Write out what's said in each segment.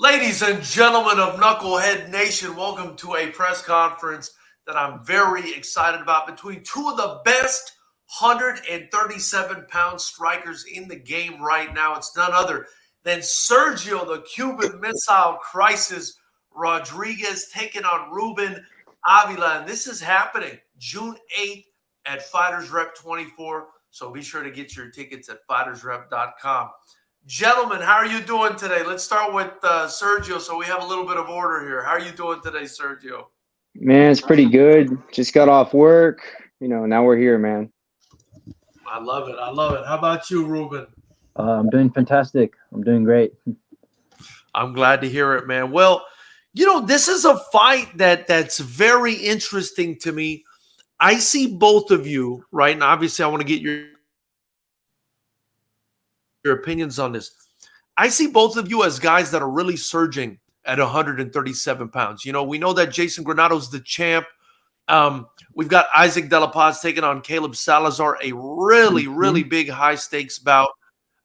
Ladies and gentlemen of Knucklehead Nation, welcome to a press conference that I'm very excited about between two of the best 137-pound strikers in the game right now. It's none other than Sergio, the Cuban Missile Crisis Rodriguez, taking on Ruben Avila. And this is happening June 8th at FightersRep 24. So be sure to get your tickets at FightersRep.com. Gentlemen, how are you doing today? Let's start with Sergio so we have a little bit of order here. How are you doing today, Sergio? Man, it's pretty good. Just got off work. Now we're here, man. I love it. I love it. How about you, Ruben? I'm doing fantastic. I'm doing great. I'm glad to hear it, man. Well, this is a fight that's very interesting to me. I see both of you, right? And obviously I want to get your opinions on this. I see both of you as guys that are really surging at 137 pounds. We know that Jason Granato's the champ. We've got Isaac De La Paz taking on Caleb Salazar, a really, really big high-stakes bout.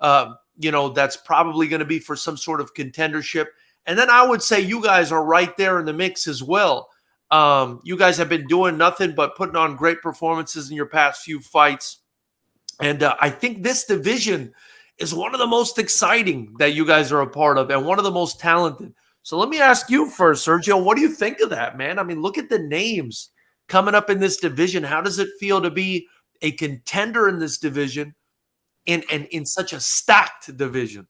That's probably going to be for some sort of contendership. And then I would say you guys are right there in the mix as well. You guys have been doing nothing but putting on great performances in your past few fights. And I think this division is one of the most exciting that you guys are a part of and one of the most talented. So let me ask you first, Sergio, what do you think of that, man? I mean, look at the names coming up in this division. How does it feel to be a contender in this division and in such a stacked division?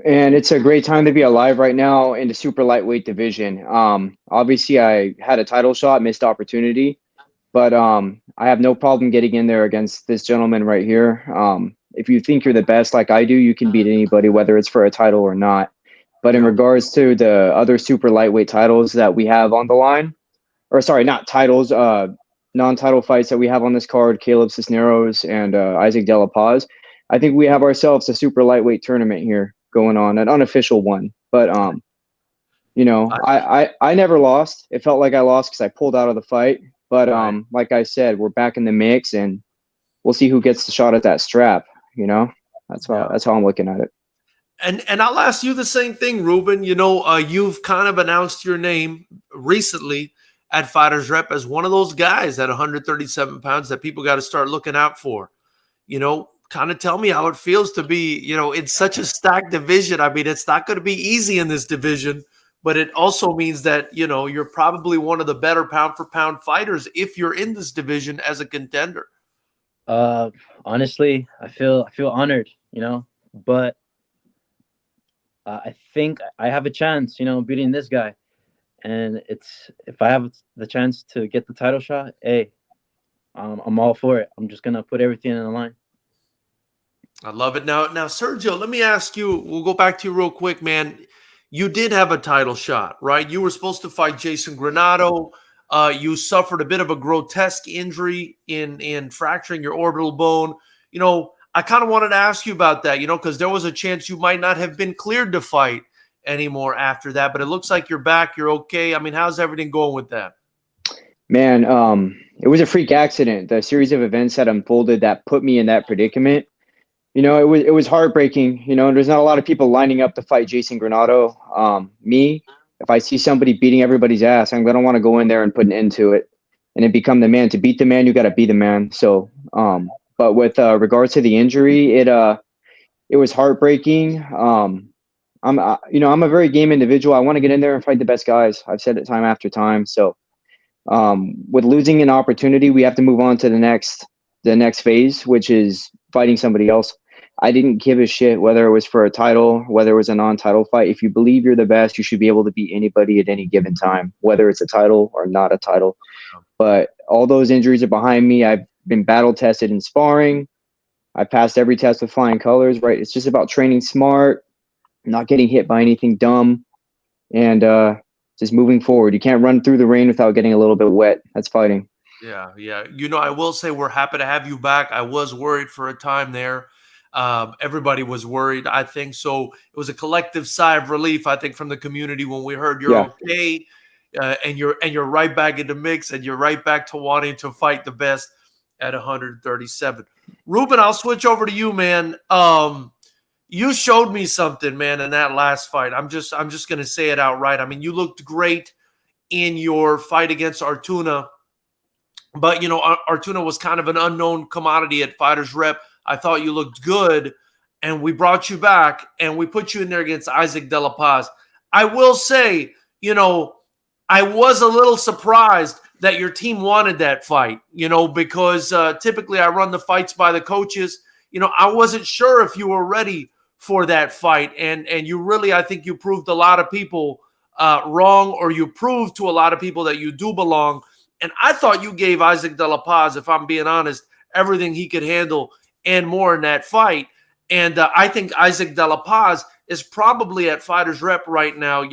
And it's a great time to be alive right now in the super lightweight division. Obviously, I had a title shot, missed opportunity, but I have no problem getting in there against this gentleman right here. If you think you're the best like I do, you can beat anybody, whether it's for a title or not. But in regards to the other super lightweight titles that we have on the line, or sorry, not titles, non-title fights that we have on this card, Caleb Cisneros and Isaac De La Paz, I think we have ourselves a super lightweight tournament here going on, an unofficial one. But, I never lost. It felt like I lost because I pulled out of the fight. But like I said, we're back in the mix, and we'll see who gets the shot at that strap. That's how I'm looking at it. And I'll ask you the same thing, Ruben. You've kind of announced your name recently at FightersRep as one of those guys at 137 pounds that people got to start looking out for. Kind of tell me how it feels to be, in such a stacked division. I mean, it's not going to be easy in this division, but it also means that, you're probably one of the better pound for pound fighters if you're in this division as a contender. Honestly, I feel honored, but I think I have a chance, beating this guy. And if I have the chance to get the title shot, hey, I'm all for it. I'm just going to put everything in the line. I love it. Now, Sergio, let me ask you, we'll go back to you real quick, man. You did have a title shot, right? You were supposed to fight Jason Granato. You suffered a bit of a grotesque injury in fracturing your orbital bone. I kind of wanted to ask you about that, because there was a chance you might not have been cleared to fight anymore after that, but it looks like you're back. You're okay. I mean, how's everything going with that? Man, it was a freak accident. The series of events that unfolded that put me in that predicament. It was heartbreaking. There's not a lot of people lining up to fight Jason Granato. Me, if I see somebody beating everybody's ass, I'm going to want to go in there and put an end to it and then become the man. To beat the man, you got to be the man. So, but with regards to the injury, it was heartbreaking. I'm a very game individual. I want to get in there and fight the best guys. I've said it time after time. So, with losing an opportunity, we have to move on to the next phase, which is fighting somebody else. I didn't give a shit whether it was for a title, whether it was a non-title fight. If you believe you're the best, you should be able to beat anybody at any given time, whether it's a title or not a title. But all those injuries are behind me. I've been battle tested in sparring. I passed every test with flying colors, right? It's just about training smart, not getting hit by anything dumb, and just moving forward. You can't run through the rain without getting a little bit wet. That's fighting. Yeah. I will say we're happy to have you back. I was worried for a time there. Everybody was worried, I think. So it was a collective sigh of relief, I think, from the community when we heard you're okay, and you're right back in the mix, and you're right back to wanting to fight the best at 137. Ruben, I'll switch over to you, man. You showed me something, man, in that last fight. I'm just gonna say it outright. I mean, you looked great in your fight against Artuna, but Artuna was kind of an unknown commodity at FightersRep. I thought you looked good, and we brought you back, and we put you in there against Isaac De La Paz. I will say, I was a little surprised that your team wanted that fight, because typically I run the fights by the coaches. I wasn't sure if you were ready for that fight, and you really, I think you proved a lot of people wrong, or you proved to a lot of people that you do belong. And I thought you gave Isaac De La Paz, if I'm being honest, everything he could handle and more in that fight. And I think Isaac De La Paz is probably at FightersRep right now.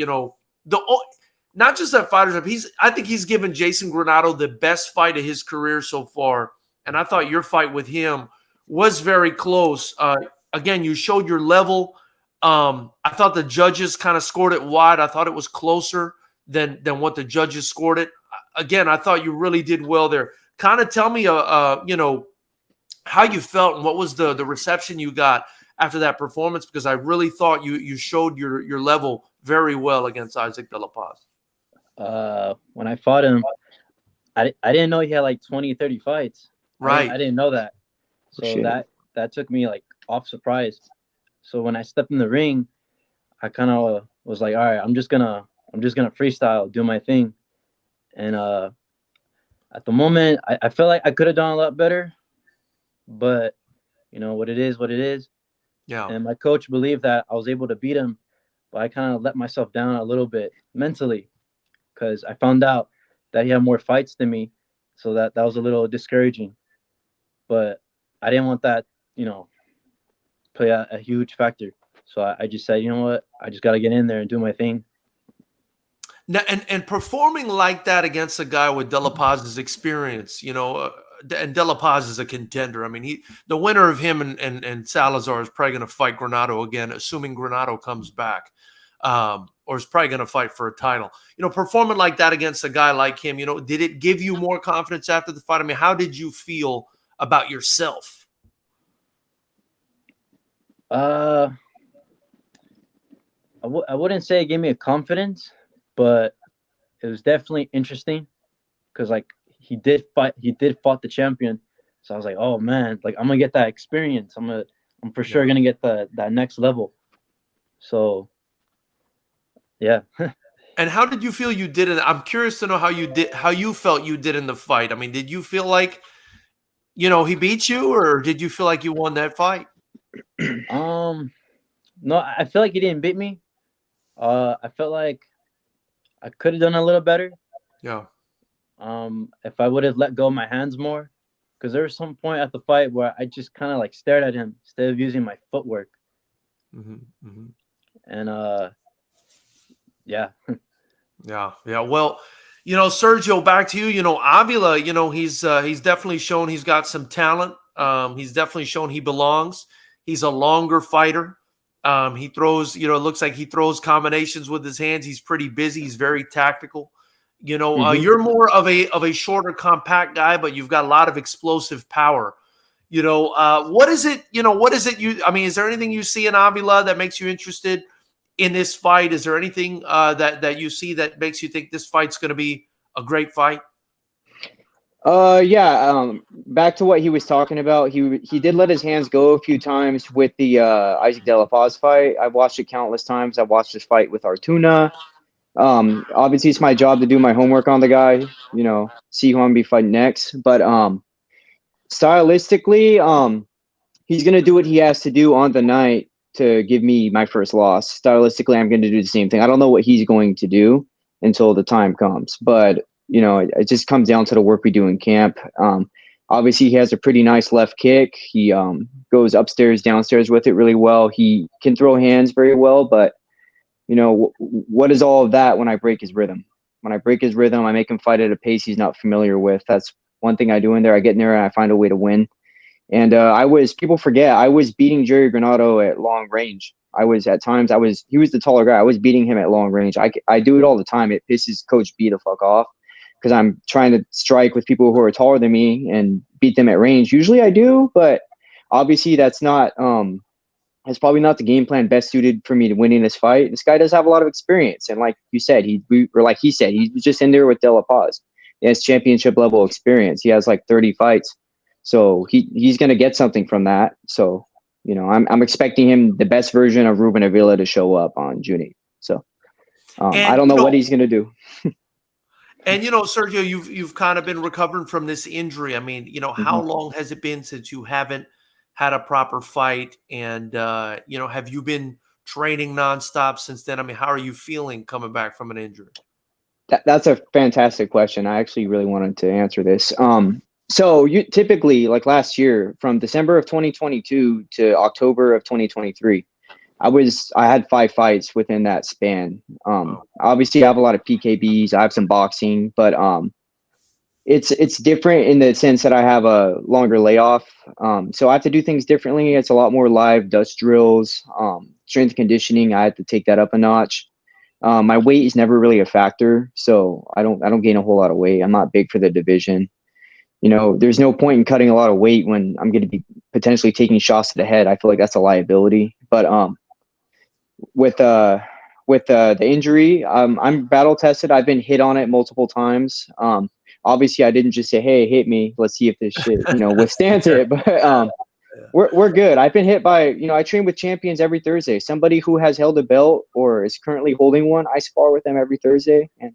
Not just at FightersRep. I think he's given Jason Granado the best fight of his career so far. And I thought your fight with him was very close. Again, you showed your level. I thought the judges kind of scored it wide. I thought it was closer than what the judges scored it. Again, I thought you really did well there. Kind of tell me, how you felt and what was the reception you got after that performance, because I really thought you showed your level very well against Isaac De La Paz. When I fought him, I didn't know he had like 20, 30 fights. Right. I didn't know that. So Shit. that took me like off surprise. So when I stepped in the ring, I kind of was like, all right, I'm just gonna freestyle, do my thing. And at the moment, I felt like I could have done a lot better, but what it is. Yeah. And my coach believed that I was able to beat him, but I kind of let myself down a little bit mentally, because I found out that he had more fights than me, so that was a little discouraging. But I didn't want that, play a huge factor. So I just said, you know what, I just got to get in there and do my thing. Now, and performing like that against a guy with De La Paz's experience, and De La Paz is a contender. I mean, the winner of him and Salazar is probably going to fight Granado again, assuming Granado comes back, or is probably going to fight for a title. Performing like that against a guy like him, did it give you more confidence after the fight? I mean, how did you feel about yourself? I wouldn't say it gave me a confidence, but it was definitely interesting, because like he did fought the champion. So I was like, oh man, like I'm gonna get that experience. I'm for sure gonna get that next level. So yeah. And how did you feel you did it? I'm curious to know how you felt you did in the fight. I mean, did you feel like, he beat you, or did you feel like you won that fight? No, I feel like he didn't beat me. I felt like I could have done a little better. Yeah. If I would have let go of my hands more, because there was some point at the fight where I just kind of like stared at him instead of using my footwork. Mm-hmm, mm-hmm. And yeah. Yeah. Well, Sergio, back to you. Avila, he's definitely shown he's got some talent. He's definitely shown he belongs. He's a longer fighter. He throws, it looks like he throws combinations with his hands. He's pretty busy. He's very tactical. You're more of a shorter, compact guy, but you've got a lot of explosive power. What is it? Is there anything you see in Avila that makes you interested in this fight? Is there anything that you see that makes you think this fight's going to be a great fight? Back to what he was talking about. He did let his hands go a few times with the Isaac De La Paz fight. I've watched it countless times. I've watched this fight with Artuna. Obviously it's my job to do my homework on the guy, see who I'm gonna be fighting next. But stylistically, he's gonna do what he has to do on the night to give me my first loss. Stylistically, I'm gonna do the same thing. I don't know what he's going to do until the time comes, but it just comes down to the work we do in camp. Obviously he has a pretty nice left kick. He goes upstairs, downstairs with it really well. He can throw hands very well, but what is all of that when I break his rhythm? When I break his rhythm, I make him fight at a pace he's not familiar with. That's one thing I do in there. I get in there and I find a way to win. And people forget, I was beating Jerry Granado at long range. He was the taller guy. I was beating him at long range. I do it all the time. It pisses Coach B the fuck off, because I'm trying to strike with people who are taller than me and beat them at range. Usually I do, but obviously that's not it's probably not the game plan best suited for me to winning this fight. This guy does have a lot of experience, and like you said, like he said, he's just in there with De La Paz. He has championship level experience. He has like 30 fights, so he's gonna get something from that. So I'm expecting him the best version of Ruben Avila to show up on June 8th. So I don't know what he's gonna do. And Sergio, you've kind of been recovering from this injury. I mean, how long has it been since you haven't had a proper fight? And have you been training nonstop since then? I mean, how are you feeling coming back from an injury? That's a fantastic question. I actually really wanted to answer this. So you typically, like last year, from December of 2022 to October of 2023, I had 5 fights within that span. Obviously, I have a lot of PKBs. I have some boxing, but it's different in the sense that I have a longer layoff. So I have to do things differently. It's a lot more live dust drills, strength conditioning. I had to take that up a notch. My weight is never really a factor, so I don't gain a whole lot of weight. I'm not big for the division. There's no point in cutting a lot of weight when I'm going to be potentially taking shots to the head. I feel like that's a liability. But with the injury, I'm battle tested. I've been hit on it multiple times. Obviously, I didn't just say, "Hey, hit me. Let's see if this shit withstands it." But we're good. I've been hit by I train with champions every Thursday. Somebody who has held a belt or is currently holding one, I spar with them every Thursday, and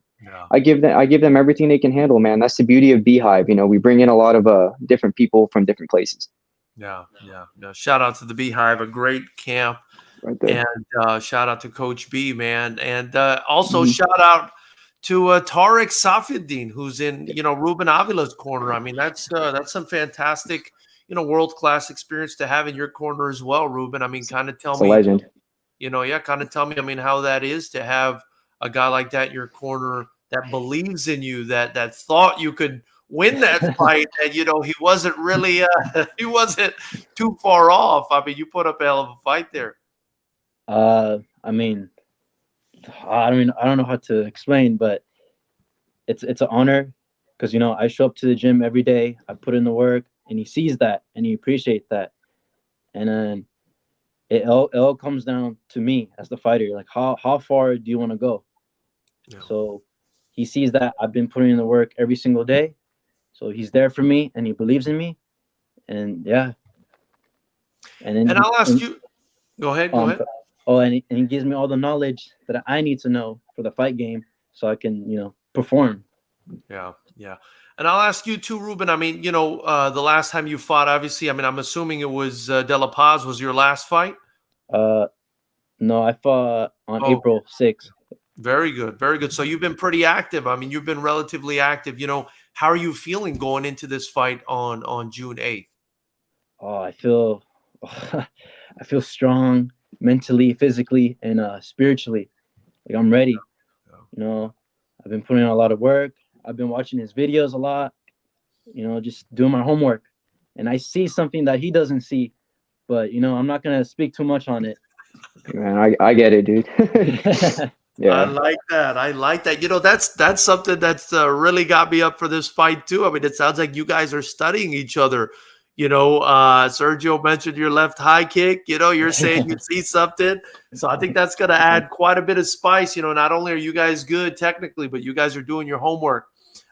I give them everything they can handle. Man, that's the beauty of Beehive. We bring in a lot of different people from different places. Yeah. Shout out to the Beehive, a great camp. Right there. And shout out to Coach B, man. And also shout out to Tariq Safiuddin, who's in, Ruben Avila's corner. I mean, that's some fantastic, world-class experience to have in your corner as well, Ruben. I mean, kind of tell me. A legend. Kind of tell me, I mean, how that is to have a guy like that in your corner that believes in you, that thought you could win that fight, and, he wasn't really, he wasn't too far off. I mean, you put up a hell of a fight there. I mean, I don't know how to explain, but it's an honor because I show up to the gym every day. I put in the work, and he sees that and he appreciates that, and then it all comes down to me as the fighter. Like, how far do you want to go? Yeah. So he sees that I've been putting in the work every single day, so he's there for me and he believes in me, and yeah. And I'll ask you. Go ahead. Oh, and he gives me all the knowledge that I need to know for the fight game so I can, perform. Yeah. And I'll ask you too, Ruben. I mean, the last time you fought, obviously, I mean, I'm assuming it was De La Paz was your last fight? No, I fought on April 6th. Very good. So you've been pretty active. I mean, you've been relatively active. How are you feeling going into this fight on June 8th? Oh, I feel strong mentally, physically, and spiritually. Like, I'm ready. I've been putting in a lot of work. I've been watching his videos a lot, just doing my homework. And I see something that he doesn't see, but, I'm not going to speak too much on it. Man, I get it, dude. Yeah. I like that. That's something that's really got me up for this fight too. I mean, it sounds like you guys are studying each other. Sergio mentioned your left high kick. You're saying you see something. So I think that's going to add quite a bit of spice. Not only are you guys good technically, but you guys are doing your homework.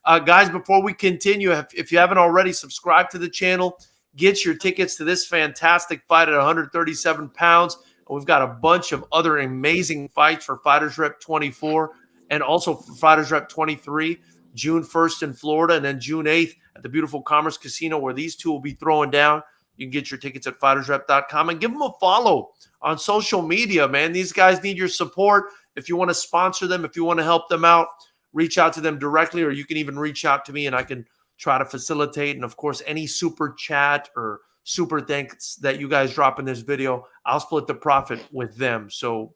Guys, before we continue, if you haven't already, subscribe to the channel. Get your tickets to this fantastic fight at 137 pounds. We've got a bunch of other amazing fights for FightersRep 24 and also for FightersRep 23, June 1st in Florida, and then June 8th at the beautiful Commerce Casino, where these two will be throwing down. You can get your tickets at FightersRep.com and give them a follow on social media, man. These guys need your support. If you want to sponsor them, if you want to help them out, reach out to them directly, or you can even reach out to me and I can try to facilitate. And, of course, any super chat or super thanks that you guys drop in this video, I'll split the profit with them. So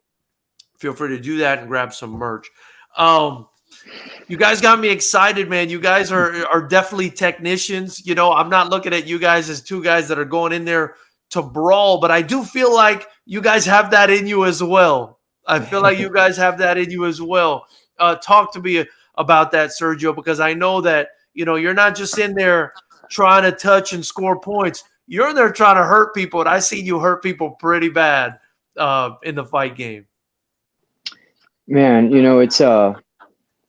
feel free to do that and grab some merch. You guys got me excited, man. You guys are definitely technicians. I'm not looking at you guys as two guys that are going in there to brawl, but I do feel like you guys have that in you as well. Talk to me about that, Sergio, because I know that, you're not just in there trying to touch and score points. you're in there trying to hurt people, and I seen you hurt people pretty bad in the fight game. Man, it's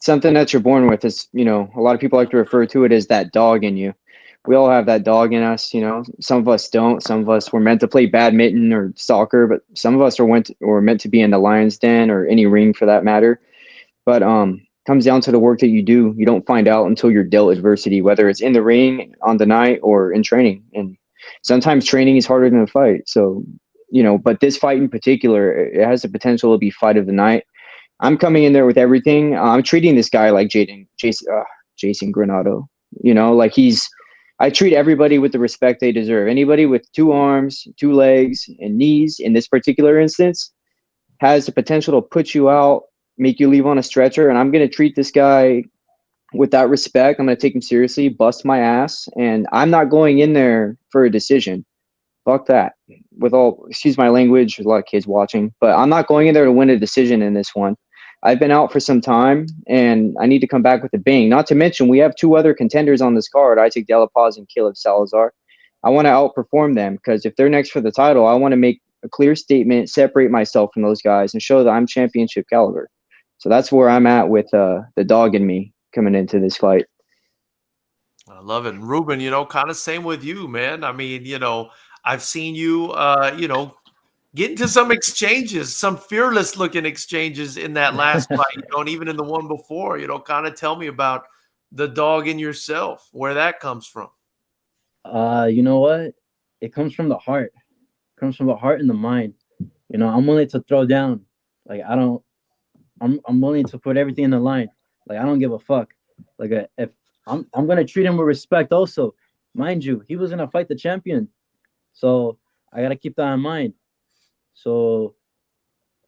something that you're born with. Is a lot of people like to refer to it as that dog in you. We all have that dog in us. Some of us don't. Some of us were meant to play badminton or soccer, but some of us are meant to be in the lion's den or any ring for that matter. But comes down to the work that you do. You don't find out until you're dealt adversity, whether it's in the ring, on the night, or in training. And sometimes training is harder than a fight. So, but this fight in particular, it has the potential to be fight of the night. I'm coming in there with everything. I'm treating this guy like Jason Granado. Like I treat everybody with the respect they deserve. Anybody with 2 arms, 2 legs, and knees in this particular instance has the potential to put you out, make you leave on a stretcher. And I'm going to treat this guy with that respect. I'm going to take him seriously, bust my ass. And I'm not going in there for a decision. Fuck that. Excuse my language, there's a lot of kids watching, but I'm not going in there to win a decision in this one. I've been out for some time, and I need to come back with a bang. Not to mention, we have 2 other contenders on this card, Isaac De La Paz and Caleb Salazar. I want to outperform them because if they're next for the title, I want to make a clear statement, separate myself from those guys, and show that I'm championship caliber. So that's where I'm at with the dog in me coming into this fight. I love it. And Ruben, kind of same with you, man. I mean, I've seen you, get into some exchanges, some fearless looking exchanges in that last fight, and even in the one before, kind of tell me about the dog in yourself, where that comes from. You know what? It comes from the heart. It comes from the heart and the mind. I'm willing to throw down. Like, I'm willing to put everything in the line. Like, I don't give a fuck. Like, if I'm going to treat him with respect also. Mind you, he was going to fight the champion. So I got to keep that in mind. So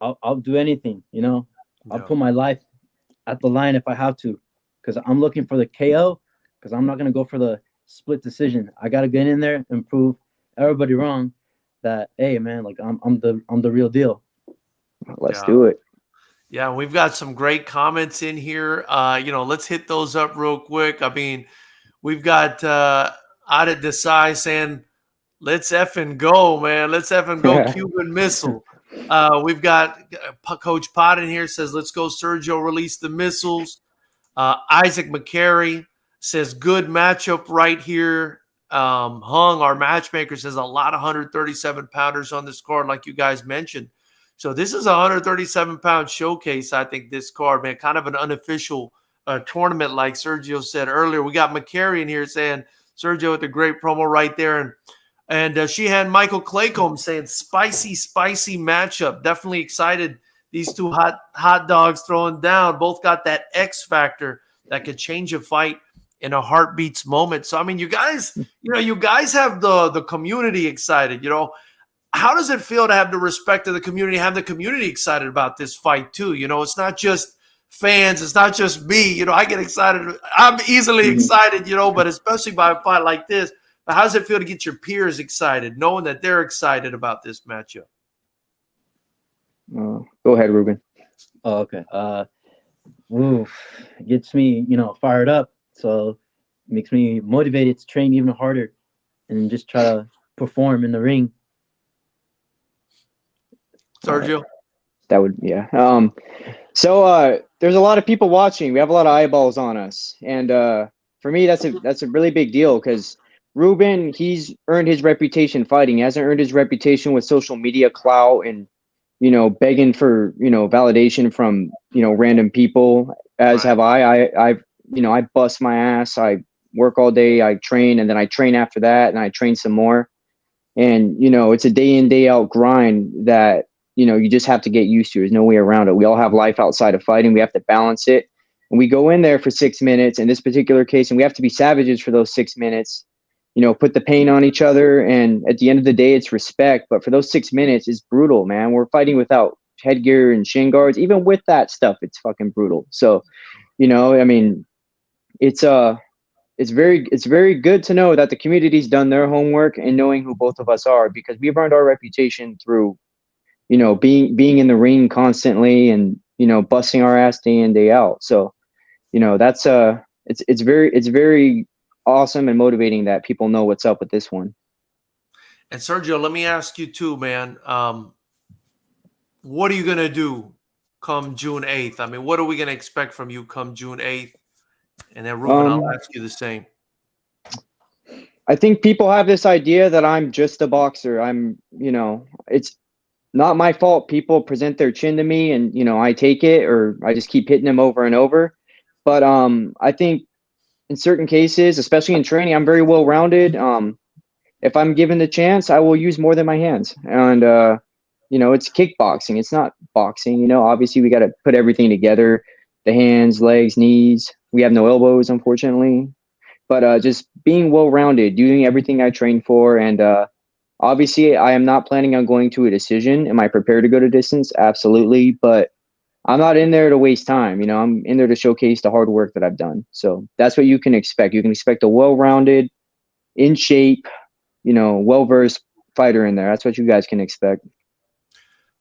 I'll do anything, I'll put my life at the line if I have to, because I'm looking for the KO, because I'm not going to go for the split decision. I got to get in there and prove everybody wrong that, hey, man, like I'm the real deal. Let's do it. Yeah, we've got some great comments in here. Let's hit those up real quick. I mean, we've got Ada Desai saying, let's effing go, man. Let's effing go, Cuban Missile. We've got Coach Pot in here says, let's go, Sergio, release the missiles. Isaac McCary says, good matchup right here. Hung, our matchmaker, says a lot of 137-pounders on this card, like you guys mentioned. So this is a 137-pound showcase, I think, this card, man. Kind of an unofficial tournament, like Sergio said earlier. We got McCary in here saying, Sergio with a great promo right there. And she had Michael Claycomb saying, spicy matchup. Definitely excited. These 2 hot dogs throwing down. Both got that X factor that could change a fight in a heartbeat's moment. So, I mean, you guys have the community excited. How does it feel to have the respect of the community, have the community excited about this fight too? It's not just fans. It's not just me. I get excited. I'm easily excited, but especially by a fight like this. But how does it feel to get your peers excited, knowing that they're excited about this matchup? Go ahead, Ruben. Oh, okay. It gets me, fired up. So it makes me motivated to train even harder and just try to perform in the ring. Sergio? Yeah. So there's a lot of people watching. We have a lot of eyeballs on us. And for me, that's a really big deal because Ruben, he's earned his reputation fighting. He hasn't earned his reputation with social media clout and, begging for, validation from, random people, as have I. I bust my ass. I work all day. I train, and then I train after that, and I train some more. And, it's a day in, day out grind that, you just have to get used to. There's no way around it. We all have life outside of fighting. We have to balance it. And we go in there for 6 minutes in this particular case, and we have to be savages for those 6 minutes. Put the pain on each other. And at the end of the day, it's respect. But for those 6 minutes, it's brutal, man. We're fighting without headgear and shin guards. Even with that stuff, it's fucking brutal. So, I mean, it's very good to know that the community's done their homework and knowing who both of us are, because we've earned our reputation through, being in the ring constantly and, busting our ass day in, day out. So, that's it's very awesome and motivating that people know what's up with this one. And Sergio, let me ask you too, man. What are you gonna do come June 8th? I mean, what are we gonna expect from you come June 8th? And then Ruben, I'll ask you the same. I think people have this idea that I'm just a boxer. It's not my fault. People present their chin to me and, I take it or I just keep hitting them over and over. But I think in certain cases, especially in training, I'm very well rounded. If I'm given the chance, I will use more than my hands. And, it's kickboxing. It's not boxing. Obviously we got to put everything together, the hands, legs, knees. We have no elbows, unfortunately. But just being well rounded, doing everything I train for. And obviously, I am not planning on going to a decision. Am I prepared to go to distance? Absolutely. But I'm not in there to waste time. I'm in there to showcase the hard work that I've done. So that's what you can expect. You can expect a well-rounded, in shape, well-versed fighter in there. That's what you guys can expect.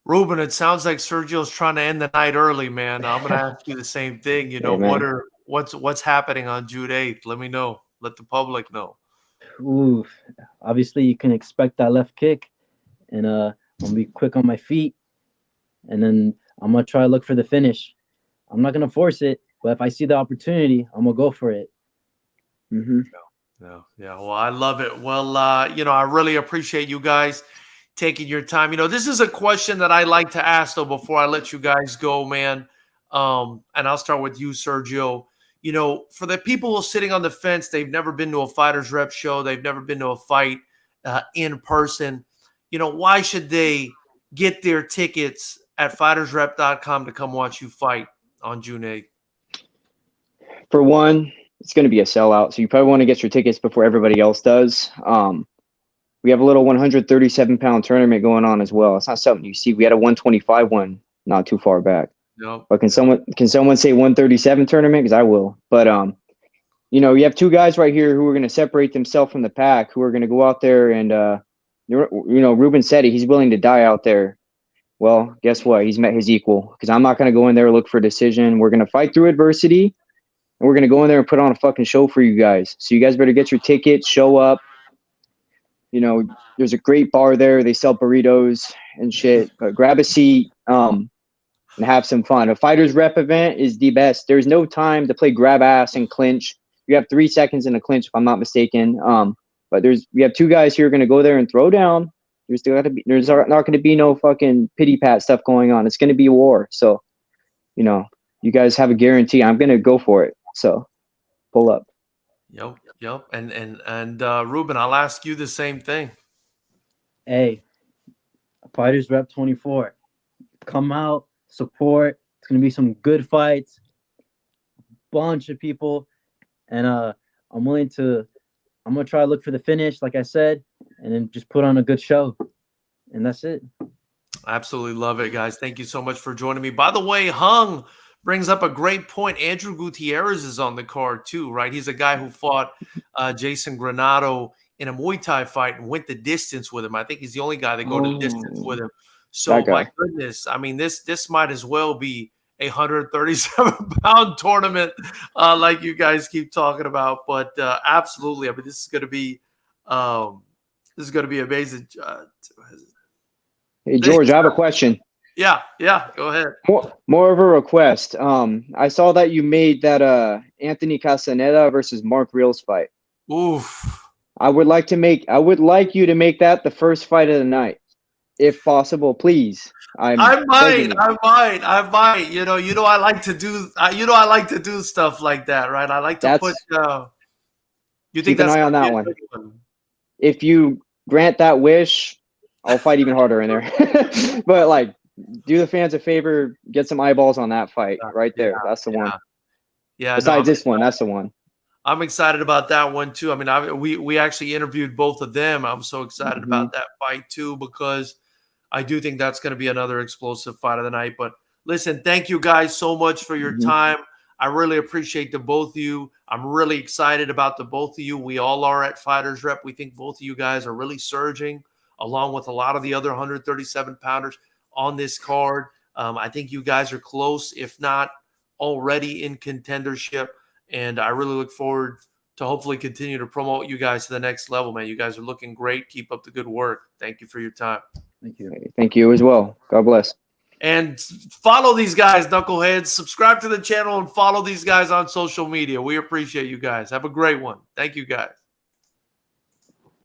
Ruben, it sounds like Sergio's trying to end the night early, man. I'm gonna ask you the same thing. Hey, man. What's happening on June 8th? Let me know. Let the public know. Ooh, obviously you can expect that left kick, and I'm gonna be quick on my feet, and then I'm gonna try to look for the finish. I'm not gonna force it, but if I see the opportunity, I'm gonna go for it. Mm-hmm. Yeah. Well, I love it. Well, I really appreciate you guys taking your time. This is a question that I like to ask though before I let you guys go, man. And I'll start with you, Sergio. For the people sitting on the fence, they've never been to a Fighters Rep show, they've never been to a fight in person. Why should they get their tickets at FightersRep.com to come watch you fight on June 8th? For one, it's going to be a sellout, so you probably want to get your tickets before everybody else does. We have a little 137-pound tournament going on as well. It's not something you see. We had a 125 one not too far back. No. But can someone say 137 tournament? Because I will. But you have two guys right here who are going to separate themselves from the pack, who are going to go out there and Ruben said he's willing to die out there. Well, guess what? He's met his equal, because I'm not going to go in there and look for a decision. We're going to fight through adversity, and we're going to go in there and put on a fucking show for you guys. So you guys better get your tickets, show up. There's a great bar there. They sell burritos and shit. But grab a seat and have some fun. A Fighters Rep event is the best. There's no time to play grab ass and clinch. You have 3 seconds in a clinch, if I'm not mistaken. But we have two guys here going to go there and throw down. There's not going to be no fucking pity pat stuff going on. It's going to be war. So, you guys have a guarantee. I'm going to go for it. So, pull up. Yep. And Ruben, I'll ask you the same thing. Hey, Fighters Rep 24. Come out, support. It's gonna be some good fights. Bunch of people, and I'm gonna try to look for the finish, like I said, and then just put on a good show. And that's it. Absolutely love it, guys. Thank you so much for joining me. By the way, Hung brings up a great point. Andrew Gutierrez is on the card too, right? He's a guy who fought Jason Granado in a Muay Thai fight and went the distance with him. I think he's the only guy that go to distance with him. So my goodness, I mean, this might as well be a 137-pound tournament, like you guys keep talking about. But absolutely, I mean, this is going to be amazing. Hey George, I have a question. Yeah, go ahead. More of a request. I saw that you made that Anthony Castaneda versus Mark Reels fight. Oof. I would like you to make that the first fight of the night, if possible, please. I might. I like to do stuff like that, right? I like to put. You think keep an eye on that one. If you grant that wish, I'll fight even harder in there. But do the fans a favor, get some eyeballs on that fight right there. That's the one. Yeah. Besides this one, that's the one. I'm excited about that one too. I mean, we actually interviewed both of them. I'm so excited about that fight too, because I do think that's going to be another explosive fight of the night. But listen, thank you guys so much for your time. I really appreciate the both of you. I'm really excited about the both of you. We all are at Fighters Rep. We think both of you guys are really surging, along with a lot of the other 137-pounders on this card. I think you guys are close, if not already in contendership. And I really look forward to hopefully continue to promote you guys to the next level, man. You guys are looking great. Keep up the good work. Thank you for your time. Thank you. Thank you as well. God bless. And follow these guys, knuckleheads. Subscribe to the channel and follow these guys on social media. We appreciate you guys. Have a great one. Thank you, guys.